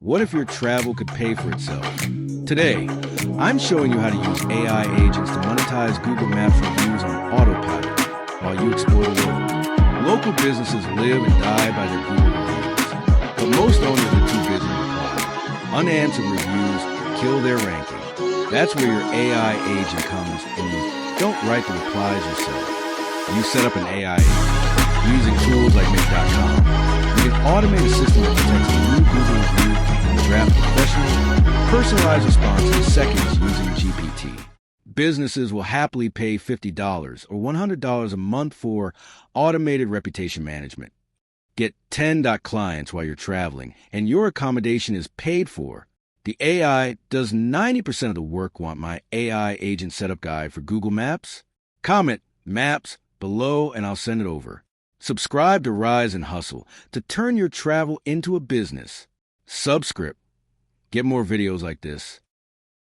What if your travel could pay for itself? Today, I'm showing you how to use AI agents to monetize Google Maps reviews on autopilot while you explore the world. Local businesses live and die by their Google reviews, but most owners are too busy to reply. Unanswered reviews kill their ranking. That's where your AI agent comes, and you don't write the replies yourself. You set up an AI agent using tools like Make.com. You can automate a system that detects a new Google review and draft professional, personalized responses in seconds using GPT. Businesses will happily pay $50 or $100 a month for automated reputation management. Get 10 clients while you're traveling, and your accommodation is paid for. The AI does 90% of the work. Want my AI agent setup guide for Google Maps? Comment Maps below and I'll send it over. Subscribe to Rise and Hustle to turn your travel into a business. Subscript. Get more videos like this.